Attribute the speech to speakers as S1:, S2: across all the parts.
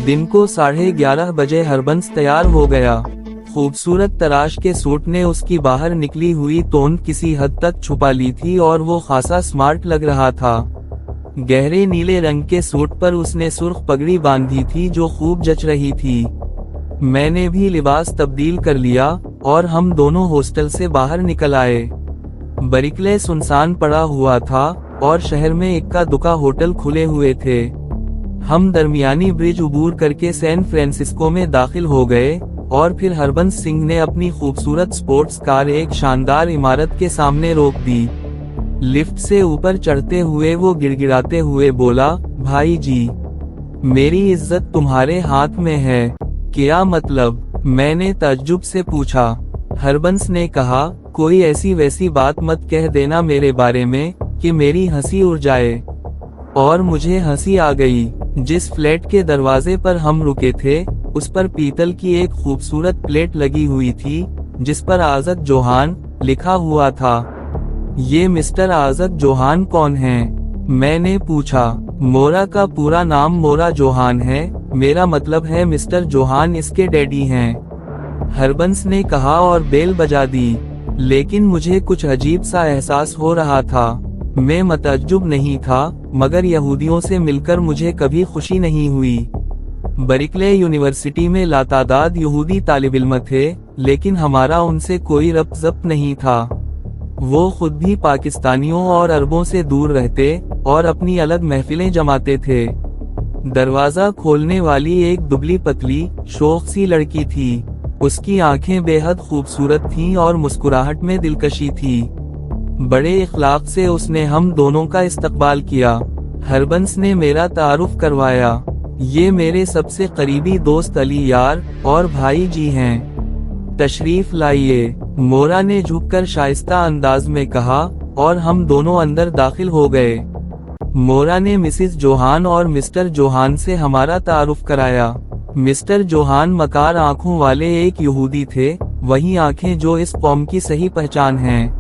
S1: दिन को 11:30 बजे हरबंस तैयार हो गया। खूबसूरत तराश के सूट ने उसकी बाहर निकली हुई तोंद किसी हद तक छुपा ली थी और वो खासा स्मार्ट लग रहा था। गहरे नीले रंग के सूट पर उसने सुर्ख पगड़ी बांधी थी जो खूब जच रही थी। मैंने भी लिबास तब्दील कर लिया और हम दोनों हॉस्टल से बाहर निकल आए। बरिकले सुनसान पड़ा हुआ था और शहर में इक्का दुक्का होटल खुले हुए थे। हम दरमियानी ब्रिज उबूर करके सैन फ्रांसिस्को में दाखिल हो गए और फिर हरबंस सिंह ने अपनी खूबसूरत स्पोर्ट्स कार एक शानदार इमारत के सामने रोक दी। लिफ्ट से ऊपर चढ़ते हुए वो गिड़गिड़ाते हुए बोला, भाई जी, मेरी इज्जत तुम्हारे हाथ में है। क्या मतलब? मैंने ताज्जुब से पूछा। हरबंस ने कहा, कोई ऐसी वैसी बात मत कह देना मेरे बारे में कि मेरी हंसी उड़ जाए। और मुझे हंसी आ गई। जिस फ्लैट के दरवाजे पर हम रुके थे उस पर पीतल की एक खूबसूरत प्लेट लगी हुई थी जिस पर आज़द जोहान लिखा हुआ था। ये मिस्टर आज़द जोहान कौन हैं? मैंने पूछा। मोरा का पूरा नाम मोरा जोहान है, मेरा मतलब है मिस्टर जोहान इसके डैडी हैं। हरबंस ने कहा और बेल बजा दी। लेकिन मुझे कुछ अजीब सा एहसास हो रहा था। मैं मतअज्जुब नहीं था, मगर यहूदियों से मिलकर मुझे कभी खुशी नहीं हुई। बरिकले यूनिवर्सिटी में लातादाद यहूदी तालिब-इल्म थे, लेकिन हमारा उनसे कोई रब्त ज़ब्त नहीं था। वो खुद भी पाकिस्तानियों और अरबों से दूर रहते और अपनी अलग महफिलें जमाते थे। दरवाजा खोलने वाली एक दुबली पतली शौक सी लड़की थी। उसकी आंखें बेहद खूबसूरत थीं और मुस्कुराहट में दिलकशी थी। बड़े इखलाक से उसने हम दोनों का इस्तकबाल किया। हरबंस ने मेरा तारुफ करवाया। ये मेरे सबसे करीबी दोस्त अली यार और भाई जी हैं। तशरीफ लाइए, मोरा ने झुककर शाइस्ता अंदाज में कहा और हम दोनों अंदर दाखिल हो गए। मोरा ने मिसिस जोहान और मिस्टर जोहान से हमारा तारुफ कराया। मिस्टर जोहान मकार आंखों वाले एक यहूदी थे, वही आंखें जो इस कौम की सही पहचान हैं।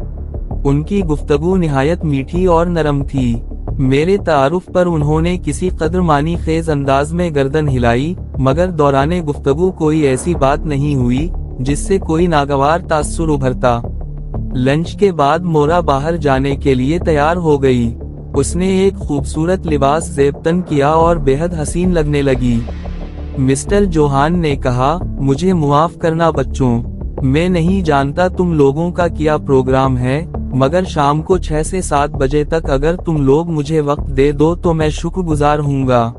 S1: उनकी गुफ्तगू निहायत मीठी और नरम थी। मेरे तारुफ पर उन्होंने किसी कदर मानी खेज अंदाज में गर्दन हिलाई, मगर दौराने गुफ्तगू कोई ऐसी बात नहीं हुई जिससे कोई नागवार तासुर उभरता। लंच के बाद मोरा बाहर जाने के लिए तैयार हो गई। उसने एक खूबसूरत लिबास ज़ेबतन किया और बेहद हसीन लगने लगी। मिस्टर जोहान ने कहा, मुझे मुआफ करना बच्चों, मैं नहीं जानता तुम लोगों का क्या प्रोग्राम है, मगर शाम को 6 से 7 बजे तक अगर तुम लोग मुझे वक्त दे दो तो मैं शुक्रगुजार हूँगा।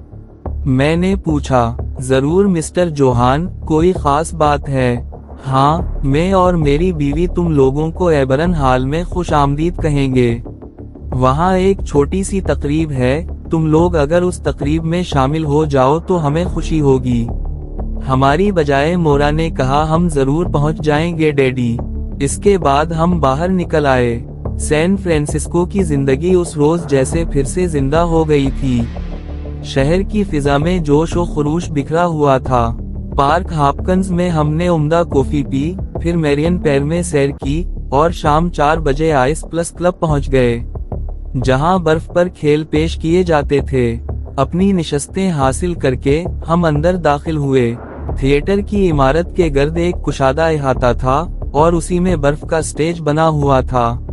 S1: मैंने पूछा, जरूर मिस्टर जोहान, कोई खास बात है? हाँ, मैं और मेरी बीवी तुम लोगों को एबरन हाल में खुश आमदीद कहेंगे। वहाँ एक छोटी सी तकरीब है, तुम लोग अगर उस तकरीब में शामिल हो जाओ तो हमें खुशी होगी। हमारी बजाय मोरा ने कहा, हम जरूर पहुँच जाएंगे डैडी। इसके बाद हम बाहर निकल आए। सैन फ्रांसिस्को की जिंदगी उस रोज जैसे फिर से जिंदा हो गई थी। शहर की फिजा में जोश और खरूश बिखरा हुआ था। पार्क हॉपकिंस में हमने उम्दा कॉफी पी, फिर मैरियन पैर में सैर की और शाम 4 बजे आइस प्लस क्लब पहुंच गए, जहां बर्फ पर खेल पेश किए जाते थे। अपनी निशस्तें हासिल करके हम अंदर दाखिल हुए। थिएटर की इमारत के गर्द एक कुशादा अहाता था और उसी में बर्फ का स्टेज बना हुआ था।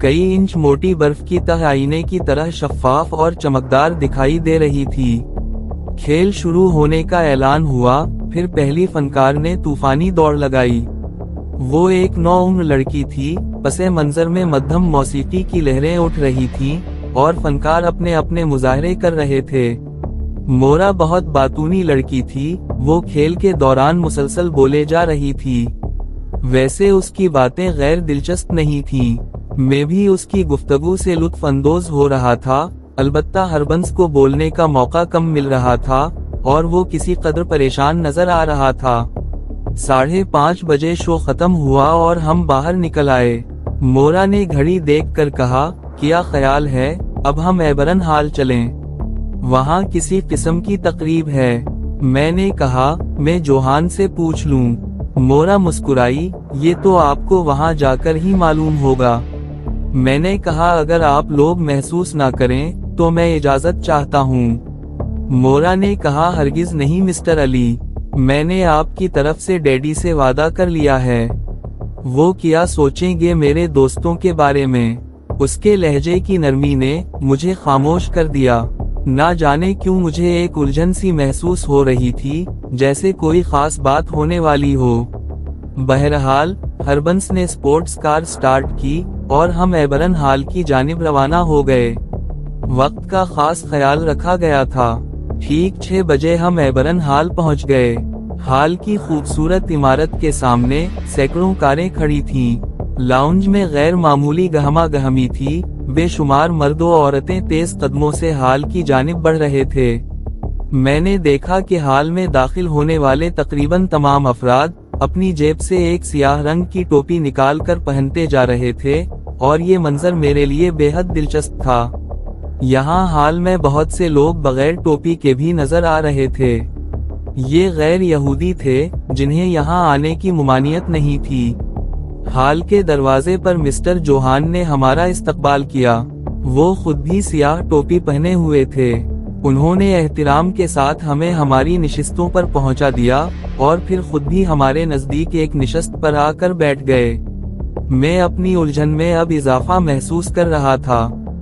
S1: कई इंच मोटी बर्फ की तह आईने की तरह शफाफ और चमकदार दिखाई दे रही थी। खेल शुरू होने का ऐलान हुआ, फिर पहली फनकार ने तूफानी दौड़ लगाई। वो एक नौउम्र लड़की थी, पसे मंजर में मध्यम मौसीकी की लहरें उठ रही थीं और फनकार अपने अपने मुजाहरे कर रहे थे। मोरा बहुत बातूनी लड़की थी, वो खेल के दौरान मुसलसल बोले जा रही थी। वैसे उसकी बातें गैर दिलचस्प नहीं थीं। मैं भी उसकी गुफ्तगू से लुत्फ अंदोज हो रहा था, अलबत्ता हरबंस को बोलने का मौका कम मिल रहा था और वो किसी कदर परेशान नजर आ रहा था। 5:30 बजे शो खत्म हुआ और हम बाहर निकल आए। मोरा ने घड़ी देखकर कहा, क्या ख्याल है, अब हम एबरन हाल चलें? वहाँ किसी किस्म की तकरीब है। मैंने कहा, मैं जोहान से पूछ लूं। मोरा मुस्कुराई, ये तो आपको वहाँ जाकर ही मालूम होगा। मैंने कहा, अगर आप लोग महसूस ना करें तो मैं इजाजत चाहता हूँ। मोरा ने कहा, हरगिज नहीं मिस्टर अली, मैंने आपकी तरफ से डैडी से वादा कर लिया है। वो क्या सोचेंगे मेरे दोस्तों के बारे में। उसके लहजे की नरमी ने मुझे खामोश कर दिया। ना जाने क्यों मुझे एक उलझन सी महसूस हो रही थी, जैसे कोई खास बात होने वाली हो। बहरहाल हरबंस ने स्पोर्ट्स कार स्टार्ट की और हम एबरन हॉल की जानिब रवाना हो गए। वक्त का खास ख्याल रखा गया था। ठीक 6 बजे हम एबरन हॉल पहुंच गए। हॉल की खूबसूरत इमारत के सामने सैकड़ों कारें खड़ी थीं। लाउंज में गैर मामूली गहमा गहमी थी। बेशुमार मर्द और औरतें तेज कदमों से हॉल की जानिब बढ़ रहे थे। मैंने देखा कि हॉल में दाखिल होने वाले तकरीबन तमाम अफराद अपनी जेब से एक सियाह रंग की टोपी निकाल कर पहनते जा रहे थे, और ये मंजर मेरे लिए बेहद दिलचस्प था। यहाँ हॉल में बहुत से लोग बगैर टोपी के भी नजर आ रहे थे। ये गैर यहूदी थे जिन्हें यहाँ आने की मुमानियत नहीं थी। हॉल के दरवाजे पर मिस्टर जोहान ने हमारा इस्तकबाल किया। वो खुद भी सियाह टोपी पहने हुए थे। उन्होंने एहतिराम के साथ हमें हमारी निशिस्तों पर पहुंचा दिया और फिर खुद भी हमारे नजदीक एक निशस्त पर आकर बैठ गए। मैं अपनी उलझन में अब इजाफा महसूस कर रहा था।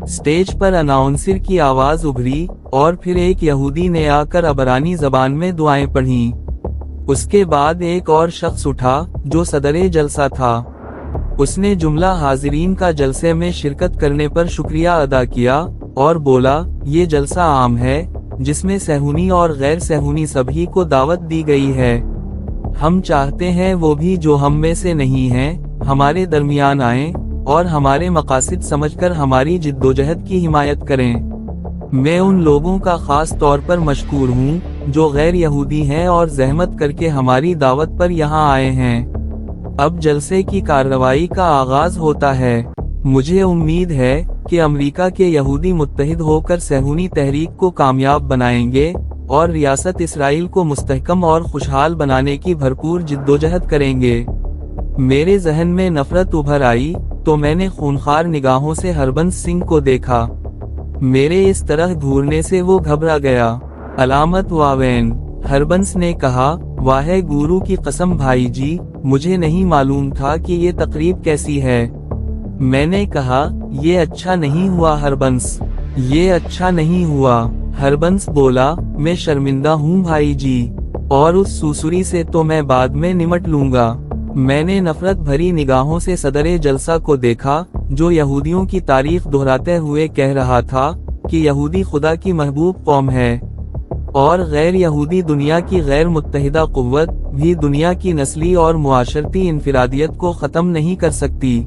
S1: स्टेज पर अनाउंसर की आवाज उभरी और फिर एक यहूदी ने आकर अबरानी जबान में दुआएं पढ़ीं। उसके बाद एक और शख्स उठा जो सदरे जलसा था। उसने जुमला हाजिरीन का जलसे में शिरकत करने पर शुक्रिया अदा किया और बोला, ये जलसा आम है जिसमें सहूनी और गैर सहूनी सभी को दावत दी गई है। हम चाहते हैं वो भी जो हम में से नहीं हैं, हमारे दरमियान आएं और हमारे मकासद समझकर हमारी जिद्दोजहद की हिमायत करें। मैं उन लोगों का खास तौर पर मशकूर हूँ जो गैर यहूदी हैं और जहमत करके हमारी दावत पर यहाँ आए हैं। अब जलसे की कार्रवाई का आगाज होता है। मुझे उम्मीद है कि अमेरिका के यहूदी मुत्तहिद होकर सहूनी तहरीक को कामयाब बनाएंगे और रियासत इसराइल को मुस्तहकम और खुशहाल बनाने की भरपूर जिद्दोजहद करेंगे। मेरे जहन में नफरत उभर आई तो मैंने खूनखार निगाहों से हरबंस सिंह को देखा। मेरे इस तरह घूरने से वो घबरा गया। अलामत वावेन, हरबंस ने कहा, वाहे गुरु की कसम भाई जी, मुझे नहीं मालूम था कि ये तकरीब कैसी है। मैंने कहा, ये अच्छा नहीं हुआ हरबंस, ये अच्छा नहीं हुआ। हरबंस बोला, मैं शर्मिंदा हूँ भाई जी, और उस सुसुरी से तो मैं बाद में निमट लूंगा। मैंने नफरत भरी निगाहों से सदरे जलसा को देखा जो यहूदियों की तारीख दोहराते हुए कह रहा था कि यहूदी खुदा की महबूब कौम है और गैर यहूदी दुनिया की गैर मुत्तहिदा कुव्वत भी दुनिया की नस्ली और मुआशरती इनफिरादियत को खत्म नहीं कर सकती।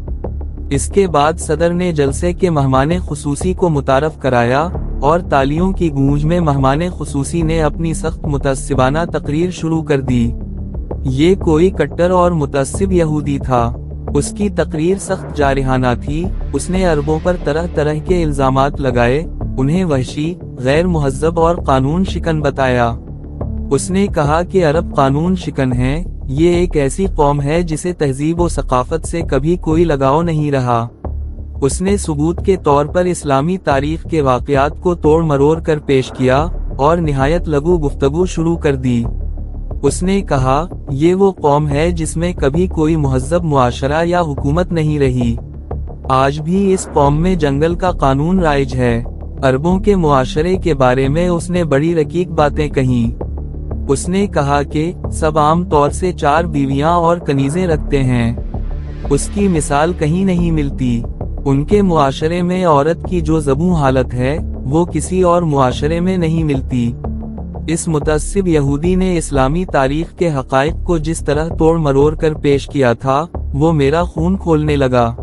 S1: इसके बाद सदर ने जलसे के मेहमाने खुसूसी को मुतारफ कराया और तालियों की गूंज में मेहमाने खुसूसी ने अपनी सख्त मुतअस्सिबाना तकरीर शुरू कर दी। ये कोई कट्टर और मुतअस्सिब यहूदी था। उसकी तकरीर सख्त जारिहाना थी। उसने अरबों पर तरह तरह के इल्जामात लगाए, उन्हें वहशी, गैर मुहज्जब और कानून शिकन बताया। उसने कहा कि अरब कानून शिकन हैं, ये एक ऐसी कौम है जिसे तहजीब और सकाफत से कभी कोई लगाव नहीं रहा। उसने सबूत के तौर पर इस्लामी तारीख के वाक़यात को तोड़ मरोड़ कर पेश किया और निहायत लघु गुफ्तगू शुरू कर दी। उसने कहा, ये वो कौम है जिसमें कभी कोई मुहज्जब मुआशरा या हुकूमत नहीं रही। आज भी इस कौम में जंगल का कानून राइज है। अरबों के मुआशरे के बारे में उसने बड़ी रकीक बातें कहीं। उसने कहा कि सब आम तौर से 4 बीवियां और कनीजें रखते हैं। उसकी मिसाल कहीं नहीं मिलती। उनके मुआशरे में औरत की जो ज़बू हालत है वो किसी और मुआशरे में नहीं मिलती। इस मुतअस्सिब यहूदी ने इस्लामी तारीख के हक़ाइक़ को जिस तरह तोड़ मरोड़ कर पेश किया था वो मेरा खून खोलने लगा।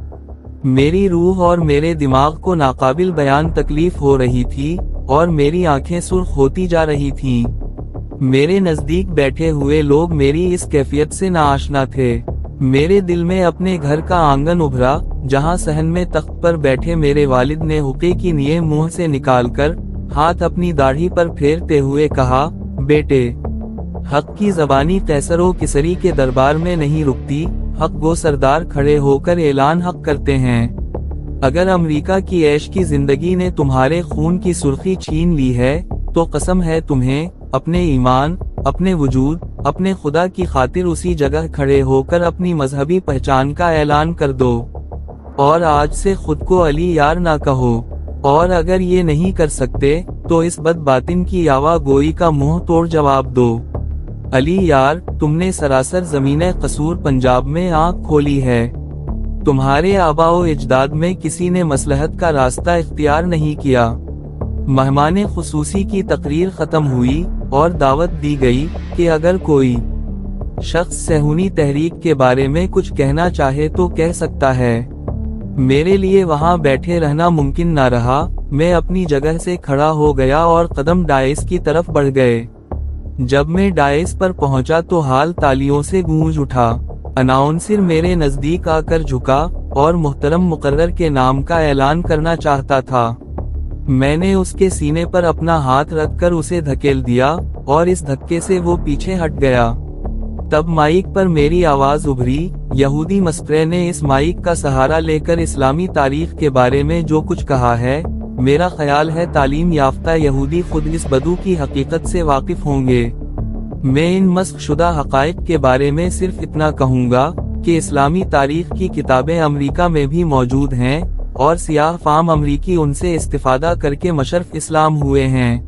S1: मेरी रूह और मेरे दिमाग को नाकाबिल बयान तकलीफ हो रही थी और मेरी आंखें सुर्ख होती जा रही थीं। मेरे नजदीक बैठे हुए लोग मेरी इस कैफियत से नाआशना थे। मेरे दिल में अपने घर का आंगन उभरा जहां सहन में तख्त पर बैठे मेरे वालिद ने हुक्के की नींव मुंह से निकालकर हाथ अपनी दाढ़ी पर फेरते हुए कहा, बेटे, हक की जबानी कैसरो किसरी के दरबार में नहीं रुकती। हक गो सरदार खड़े होकर ऐलान हक करते हैं। अगर अमेरिका की ऐश की जिंदगी ने तुम्हारे खून की सुर्खी छीन ली है तो कसम है तुम्हें, अपने ईमान, अपने वजूद, अपने खुदा की खातिर उसी जगह खड़े होकर अपनी मजहबी पहचान का ऐलान कर दो, और आज से खुद को अली यार ना कहो। और अगर ये नहीं कर सकते तो इस बदबातिन की आवा गोई का मुंह तोड़ जवाब दो। अली यार, तुमने सरासर ज़मीने कसूर पंजाब में आंख खोली है। तुम्हारे आबाओ इजदाद में किसी ने मसलहत का रास्ता इख्तियार नहीं किया। मेहमाने खुसूसी की तकरीर खत्म हुई और दावत दी गई कि अगर कोई शख्स सेहूनी तहरीक के बारे में कुछ कहना चाहे तो कह सकता है। मेरे लिए वहां बैठे रहना मुमकिन ना रहा। मैं अपनी जगह से खड़ा हो गया और कदम डाइस की तरफ बढ़ गए। जब मैं डाइस पर पहुंचा तो हाल तालियों से गूंज उठा। अनाउंसर मेरे नजदीक आकर झुका और मुहतरम मुकर्रर के नाम का ऐलान करना चाहता था। मैंने उसके सीने पर अपना हाथ रखकर उसे धकेल दिया और इस धक्के से वो पीछे हट गया। तब माइक पर मेरी आवाज उभरी। यहूदी मस्करे ने इस माइक का सहारा लेकर इस्लामी तारीख के बारे में जो कुछ कहा है, मेरा ख्याल है तालीम याफ्ता यहूदी खुद इस बदू की हकीकत से वाकिफ होंगे। मैं इन मस्क शुदा हकाइक के बारे में सिर्फ इतना कहूँगा कि इस्लामी तारीख की किताबें अमरीका में भी मौजूद हैं और सियाह फाम अमरीकी उनसे इस्तिफादा करके मशरफ इस्लाम हुए हैं।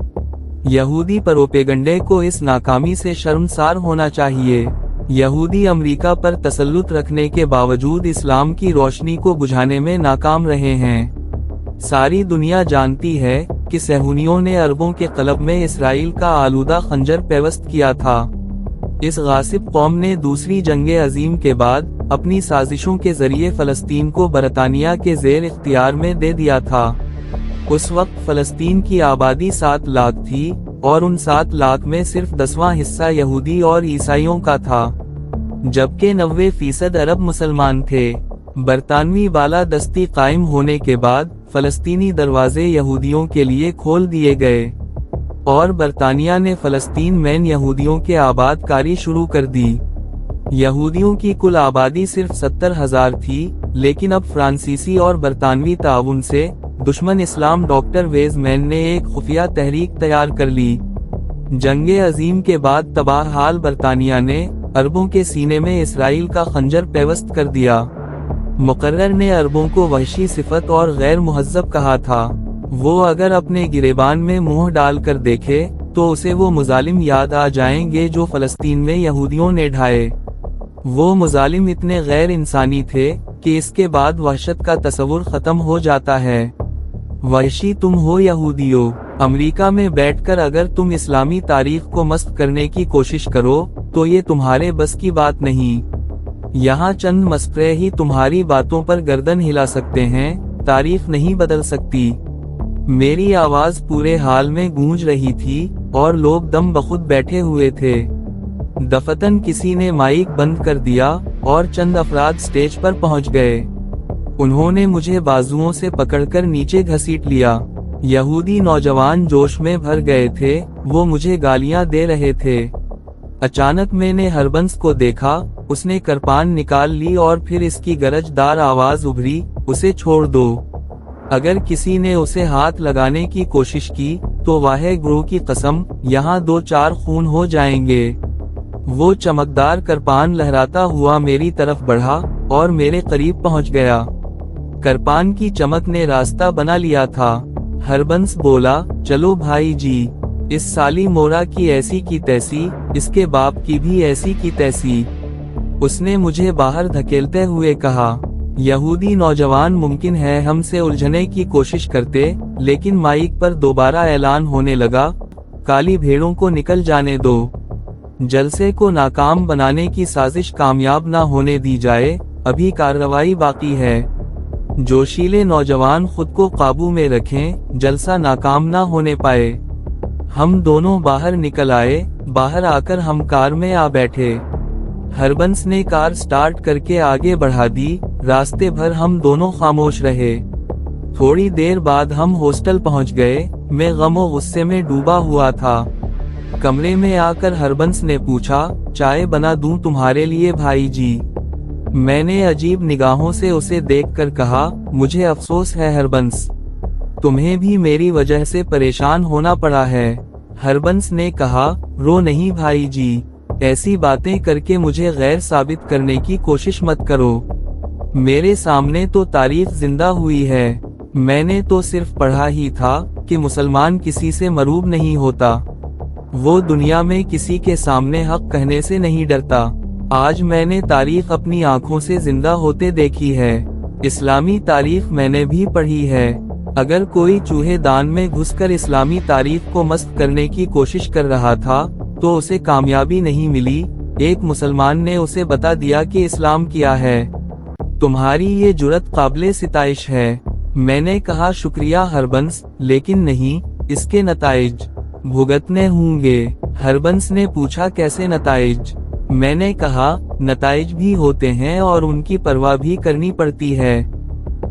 S1: यहूदी प्रोपेगंडे को इस नाकामी से शर्मसार होना चाहिए। यहूदी अमरीका पर तसल्लुत रखने के बावजूद इस्लाम की रोशनी को बुझाने में नाकाम रहे हैं। सारी दुनिया जानती है कि सेहूनियों ने अरबों के कलब में इसराइल का आलूदा खंजर पेवस्त किया था। इस गासिब कौम ने दूसरी जंगे अजीम के बाद अपनी साजिशों के जरिए फलस्तीन को बरतानिया के जेर इख्तियार में दे दिया था। उस वक्त फलस्तीन की आबादी 7 लाख थी और उन 7 लाख में सिर्फ 10वां हिस्सा यहूदी और ईसाइयों का था, जबकि 90% अरब मुसलमान थे। बरतानवी बालादस्ती कायम होने के बाद फलस्तीनी दरवाजे यहूदियों के लिए खोल दिए गए और बरतानिया ने फलस्तीन में यहूदियों के आबादकारी शुरू कर दी। यहूदियों की कुल आबादी सिर्फ 70,000 थी, लेकिन अब फ्रांसीसी और बरतानवी ताउन से दुश्मन इस्लाम डॉक्टर वेजमैन ने एक खुफिया तहरीक तैयार कर ली। जंगे अजीम के बाद तबाह हाल बरतानिया ने अरबों के सीने में इसराइल का खंजर पेवस्त कर दिया। मुकर्रर ने अरबों को वहशी सिफत और गैर मुहज्जब कहा था। वो अगर अपने गिरेबान में मुंह डाल कर देखे तो उसे वो मुजालिम याद आ जाएंगे जो फलस्तीन में यहूदियों ने ढाए। वो मुजालिम इतने गैर इंसानी थे कि इसके बाद वहशत का तस्वुर खत्म हो जाता है। वहशी तुम हो यहूदियों। अमेरिका में बैठकर अगर तुम इस्लामी तारीख को मस्त करने की कोशिश करो तो ये तुम्हारे बस की बात नहीं। यहाँ चंद मस्करे ही तुम्हारी बातों पर गर्दन हिला सकते हैं, तारीख नहीं बदल सकती। मेरी आवाज पूरे हाल में गूंज रही थी और लोग दम बखुद बैठे हुए थे। दफतन किसी ने माइक बंद कर दिया और चंद अफराद स्टेज पर पहुंच गए। उन्होंने मुझे बाजुओं से पकड़कर नीचे घसीट लिया। यहूदी नौजवान जोश में भर गए थे, वो मुझे गालियां दे रहे थे। अचानक मैंने हरबंस को देखा। उसने कृपान निकाल ली और फिर इसकी गरजदार आवाज उभरी, उसे छोड़ दो। अगर किसी ने उसे हाथ लगाने की कोशिश की तो वाहे गुरु की कसम, यहाँ 2-4 खून हो जाएंगे। वो चमकदार कृपान लहराता हुआ मेरी तरफ बढ़ा और मेरे करीब पहुंच गया। कृपान की चमक ने रास्ता बना लिया था। हरबंस बोला, चलो भाई जी, इस साली मोरा की ऐसी की तैसी, इसके बाप की भी ऐसी की तैसी। उसने मुझे बाहर धकेलते हुए कहा। यहूदी नौजवान मुमकिन है हमसे उलझने की कोशिश करते, लेकिन माइक पर दोबारा ऐलान होने लगा, काली भेड़ों को निकल जाने दो। जलसे को नाकाम बनाने की साजिश कामयाब ना होने दी जाए, अभी कार्रवाई बाकी है। जोशीले नौजवान खुद को काबू में रखें, जलसा नाकाम ना होने पाए। हम दोनों बाहर निकल आए। बाहर आकर हम कार में आ बैठे। हरबंस ने कार स्टार्ट करके आगे बढ़ा दी। रास्ते भर हम दोनों खामोश रहे। थोड़ी देर बाद हम हॉस्टल पहुंच गए। मैं गम और गुस्से में डूबा हुआ था। कमरे में आकर हरबंस ने पूछा, चाय बना दूं तुम्हारे लिए भाई जी? मैंने अजीब निगाहों से उसे देखकर कहा, मुझे अफसोस है हरबंस, तुम्हें भी मेरी वजह से परेशान होना पड़ा है। हरबंस ने कहा, रो नहीं भाई जी, ऐसी बातें करके मुझे गैर साबित करने की कोशिश मत करो। मेरे सामने तो तारीख जिंदा हुई है। मैंने तो सिर्फ पढ़ा ही था कि मुसलमान किसी से मरूब नहीं होता, वो दुनिया में किसी के सामने हक कहने से नहीं डरता। आज मैंने तारीख अपनी आंखों से जिंदा होते देखी है। इस्लामी तारीख मैंने भी पढ़ी है। अगर कोई चूहेदान में घुसकर इस्लामी तारीख को मस्त करने की कोशिश कर रहा था तो उसे कामयाबी नहीं मिली। एक मुसलमान ने उसे बता दिया कि इस्लाम क्या है। तुम्हारी ये जुर्रत काबिले सिताइश है। मैंने कहा, शुक्रिया हरबंस, लेकिन नहीं, इसके नताइज भुगतने होंगे। हरबंस ने पूछा, कैसे नताइज? मैंने कहा, नताइज भी होते हैं और उनकी परवाह भी करनी पड़ती है।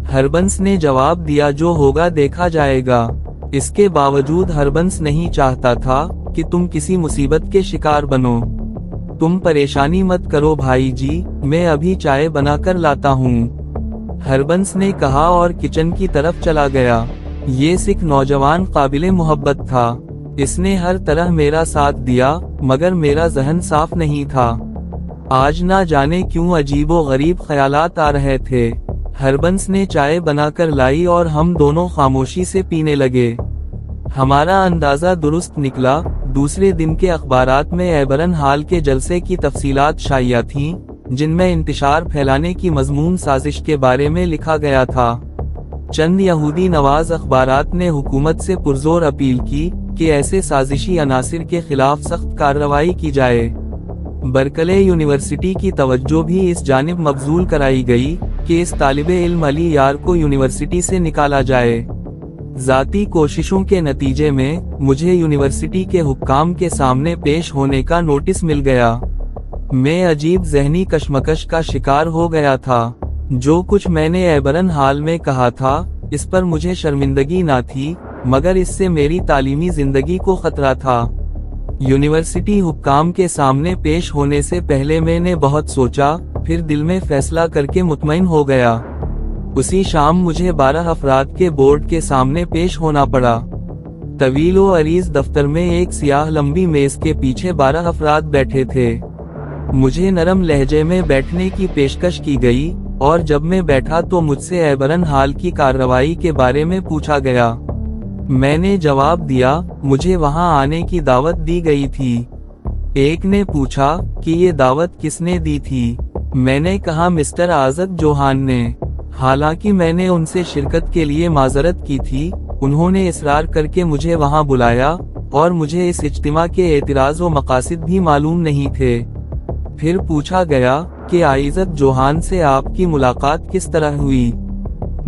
S1: हरबंस ने जवाब दिया, जो होगा देखा जाएगा। इसके बावजूद हरबंस नहीं चाहता था कि तुम किसी मुसीबत के शिकार बनो। तुम परेशानी मत करो भाई जी, मैं अभी चाय बनाकर लाता हूँ, हरबंस ने कहा और किचन की तरफ चला गया। ये सिख नौजवान काबिले मोहब्बत था। इसने हर तरह मेरा साथ दिया, मगर मेरा जहन साफ नहीं था। आज ना जाने क्यों अजीबो गरीब ख्यालात आ रहे थे। हरबंस ने चाय बनाकर लाई और हम दोनों खामोशी से पीने लगे। हमारा अंदाजा दुरुस्त निकला। दूसरे दिन के अखबारात में ऐबरन हाल के जलसे की तफसीलात शाइया थीं, जिनमें इंतशार फैलाने की मजमून साजिश के बारे में लिखा गया था। चंद यहूदी नवाज अखबारात ने हुकूमत से पुरजोर अपील की कि ऐसे साजिशी अनासिर के खिलाफ सख्त कार्रवाई की जाए। बर्कले यूनिवर्सिटी की तवज्जो भी इस जानिब मबजूल कराई गई कि इस तालिबे इल्म अली यार को यूनिवर्सिटी से निकाला जाए। जाती कोशिशों के नतीजे में मुझे यूनिवर्सिटी के हुक्काम के सामने पेश होने का नोटिस मिल गया। मैं अजीब जहनी कशमकश का शिकार हो गया था। जो कुछ मैंने ऐबरन हाल में कहा था, इस पर मुझे शर्मिंदगी ना थी, मगर इससे मेरी तालीमी जिंदगी को खतरा था। यूनिवर्सिटी हुक्काम के सामने पेश होने से पहले मैंने बहुत सोचा, फिर दिल में फैसला करके मुतमईन हो गया। उसी शाम मुझे 12 अफराद के बोर्ड के सामने पेश होना पड़ा। तवील व अरीज दफ्तर में एक सियाह लंबी मेज के पीछे 12 अफराद बैठे थे। मुझे नरम लहजे में बैठने की पेशकश की गई और जब मैं बैठा तो मुझसे ऐबरन हाल की कार्रवाई के बारे में पूछा गया। मैंने जवाब दिया, मुझे वहां आने की दावत दी गई थी। एक ने पूछा कि ये दावत किसने दी थी? मैंने कहा, मिस्टर आज़द जोहान ने। हालांकि मैंने उनसे शिरकत के लिए माजरत की थी, उन्होंने इसरार करके मुझे वहां बुलाया और मुझे इस इज्तिमा के एतराज व मकासिद भी मालूम नहीं थे। फिर पूछा गया कि आइज़द जोहान से आपकी मुलाकात किस तरह हुई?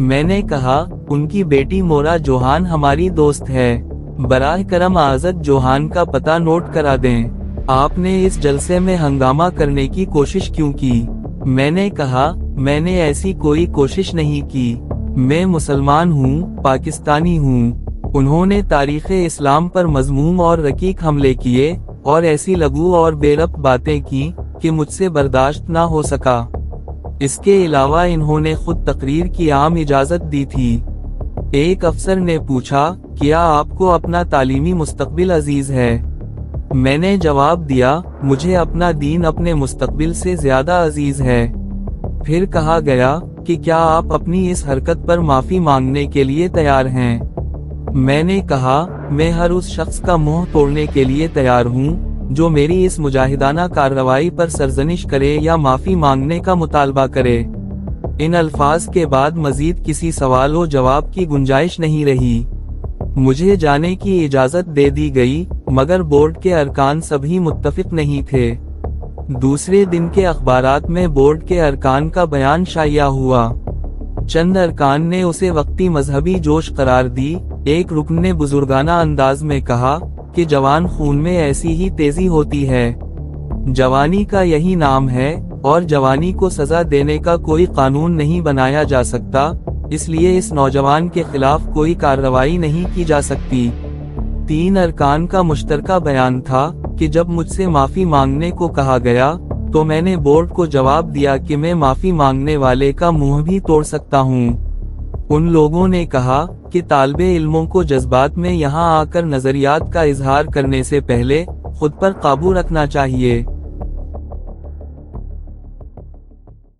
S1: मैंने कहा, उनकी बेटी मोरा जोहान हमारी दोस्त है। बराह करम आज़द जोहान का पता नोट करा दें। आपने इस जलसे में हंगामा करने की कोशिश क्यों की? मैंने कहा, मैंने ऐसी कोई कोशिश नहीं की। मैं मुसलमान हूँ, पाकिस्तानी हूँ। उन्होंने तारीख़े इस्लाम पर मज़मूम और रकीक हमले किए और ऐसी लघु और बेरब्त बातें की कि मुझसे बर्दाश्त ना हो सका। इसके अलावा इन्होंने खुद तकरीर की आम इजाज़त दी थी। एक अफसर ने पूछा, क्या आपको अपना तालीमी मुस्तकबिल अजीज है? मैंने जवाब दिया, मुझे अपना दीन अपने मुस्तकबिल से ज्यादा अजीज है। फिर कहा गया कि क्या आप अपनी इस हरकत पर माफी मांगने के लिए तैयार हैं? मैंने कहा, मैं हर उस शख्स का मुंह तोड़ने के लिए तैयार हूँ जो मेरी इस मुजाहिदाना कार्रवाई पर सरजनिश करे या माफी मांगने का मुतालबा करे। इन अल्फाज के बाद मजीद किसी सवाल व जवाब की गुंजाइश नहीं रही। मुझे जाने की इजाजत दे दी गई, मगर बोर्ड के अरकान सभी मुत्तफिक नहीं थे। दूसरे दिन के अखबारात में बोर्ड के अरकान का बयान शाया हुआ। चंद अरकान ने उसे वक्ती मजहबी जोश करार दी। एक रुकन ने बुजुर्गाना अंदाज में कहा कि जवान खून में ऐसी ही तेजी होती है। जवानी का यही नाम है और जवानी को सजा देने का कोई कानून नहीं बनाया जा सकता, इसलिए इस नौजवान के खिलाफ कोई कार्रवाई नहीं की जा सकती। 3 अरकान का मुश्तरका बयान था कि जब मुझसे माफी मांगने को कहा गया तो मैंने बोर्ड को जवाब दिया कि मैं माफी मांगने वाले का मुंह भी तोड़ सकता हूँ। ان لوگوں نے کہا کہ طالب علموں کو جذبات میں یہاں آ کر نظریات کا اظہار کرنے سے پہلے خود پر قابو رکھنا چاہیے۔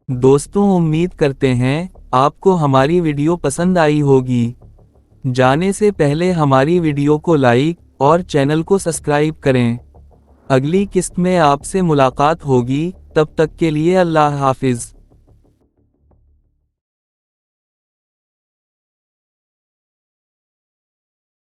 S1: دوستوں، امید کرتے ہیں آپ کو ہماری ویڈیو پسند آئی ہوگی۔ جانے سے پہلے ہماری ویڈیو کو لائک اور چینل کو سبسکرائب کریں۔ اگلی قسط میں آپ سے ملاقات ہوگی، تب تک کے لیے اللہ حافظ۔